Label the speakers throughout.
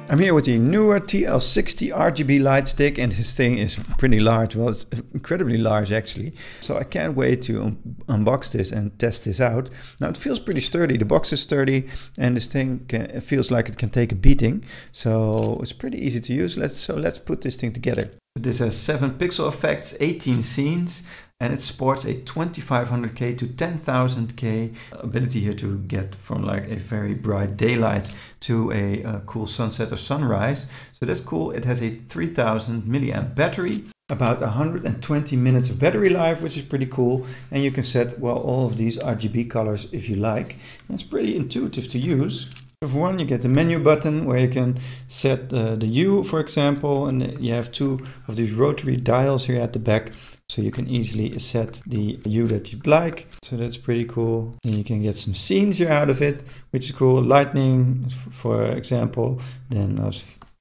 Speaker 1: I'm here with the Neewer TL60 RGB light stick, and this thing is pretty large. Well, it's incredibly large actually. So I can't wait to unbox this and test this out. Now it feels pretty sturdy. The box is sturdy and this thing it feels like it can take a beating. So it's pretty easy to use. Let's put this thing together. This has 7 pixel effects, 18 scenes, and it supports a 2500K to 10,000K ability here to get from like a very bright daylight to a cool sunset or sunrise. So that's cool. It has a 3000 milliamp battery, about 120 minutes of battery life, which is pretty cool. And you can set, well, all of these RGB colors if you like. And it's pretty intuitive to use. For one, you get the menu button where you can set the hue, for example, and you have 2 of these rotary dials here at the back, so you can easily set the hue that you'd like. So that's pretty cool. And you can get some scenes here out of it, which is cool. Lightning, for example, then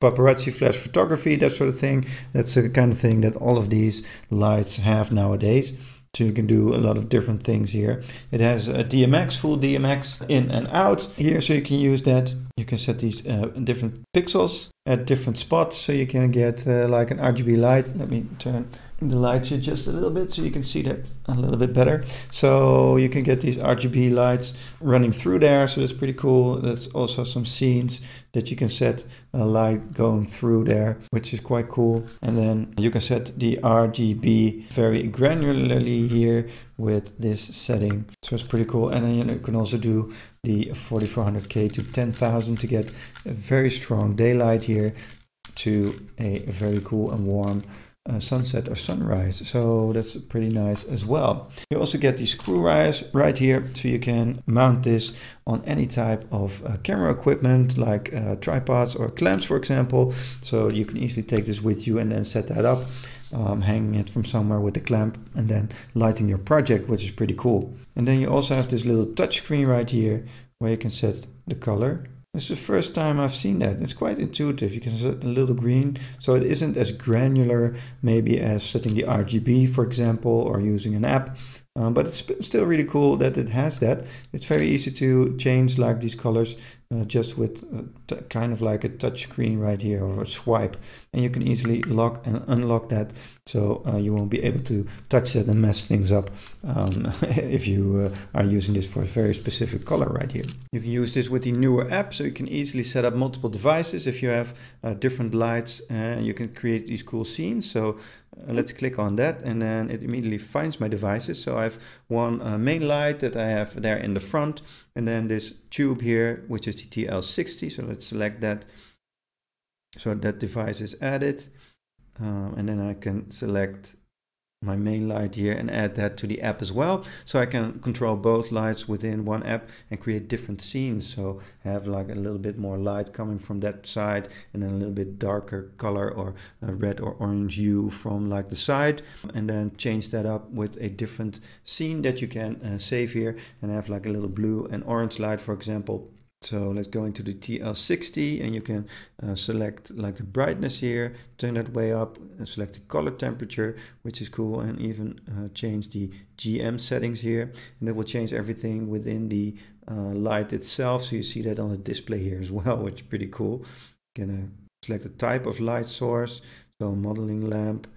Speaker 1: paparazzi flash photography, that sort of thing. That's the kind of thing that all of these lights have nowadays. So you can do a lot of different things here. It has a DMX, full DMX in and out here, so you can use that. You can set these different pixels at different spots, so you can get like an RGB light. Let me turn the lights here just a little bit so you can see that a little bit better. So you can get these RGB lights running through there, so that's pretty cool. There's also some scenes that you can set a light going through there, which is quite cool. And then you can set the RGB very granularly here with this setting, so it's pretty cool. And then you can also do the 4400K to 10,000 to get a very strong daylight here to a very cool and warm sunset or sunrise. So that's pretty nice as well. You also get these screw wires right here, so you can mount this on any type of camera equipment like tripods or clamps, for example. So you can easily take this with you and then set that up, hanging it from somewhere with the clamp and then lighting your project, which is pretty cool. And then you also have this little touch screen right here where you can set the color. It's the first time I've seen that. It's quite intuitive. You can set a little green, so it isn't as granular maybe as setting the RGB, for example, or using an app. But it's still really cool that it has that. It's very easy to change like these colors just with kind of like a touch screen right here, or a swipe, and you can easily lock and unlock that, so you won't be able to touch that and mess things up if you are using this for a very specific color right here. You can use this with the Neewer app, so you can easily set up multiple devices if you have different lights, and you can create these cool scenes. So let's click on that, and then it immediately finds my devices. So I have one main light that I have there in the front, and then this tube here, which is the TL60. So let's select that, so that device is added, and then I can select my main light here and add that to the app as well, so I can control both lights within one app and create different scenes. So have like a little bit more light coming from that side, and then a little bit darker color or a red or orange hue from like the side, and then change that up with a different scene that you can save here, and have like a little blue and orange light, for example. So let's go into the TL60, and you can select like the brightness here, turn that way up, and select the color temperature, which is cool, and even change the GM settings here, and it will change everything within the light itself. So you see that on the display here as well, which is pretty cool. You can select the type of light source, so modeling lamp,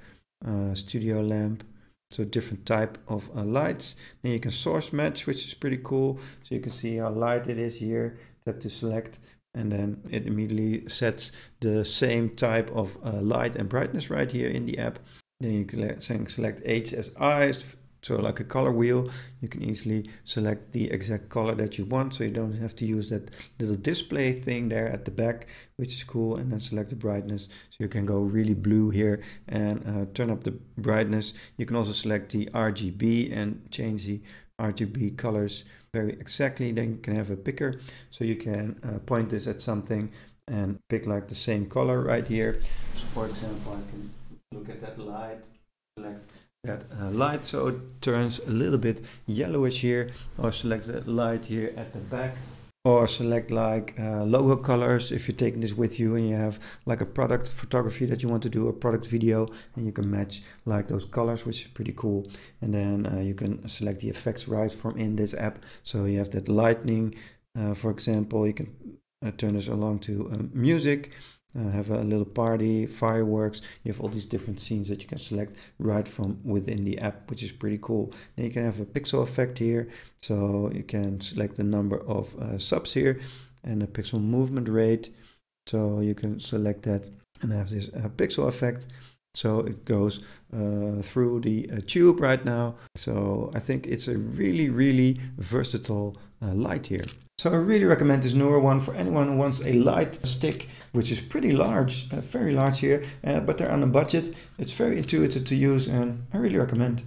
Speaker 1: studio lamp, so different type of lights. Then you can source match, which is pretty cool, so you can see how light it is here. Tap to select, and then it immediately sets the same type of light and brightness right here in the app. Then you can select HSI, so like a color wheel. You can easily select the exact color that you want, so you don't have to use that little display thing there at the back, which is cool. And then select the brightness, so you can go really blue here and turn up the brightness. You can also select the RGB and change the RGB colors very exactly. Then you can have a picker, so you can point this at something and pick like the same color right here. So for example, I can look at that light, select that light, so it turns a little bit yellowish here, or select the light here at the back, or select like logo colors if you're taking this with you and you have like a product photography that you want to do, a product video, and you can match like those colors, which is pretty cool. And then you can select the effects right from in this app, so you have that lightning, for example. You can turn this along to music, have a little party, fireworks. You have all these different scenes that you can select right from within the app, which is pretty cool. Then you can have a pixel effect here. So you can select the number of subs here and the pixel movement rate. So you can select that and have this pixel effect. So it goes through the tube right now. So I think it's a really versatile light here. So I really recommend this Neewer one for anyone who wants a light stick, which is pretty large, very large here, but they're on a budget. It's very intuitive to use and I really recommend.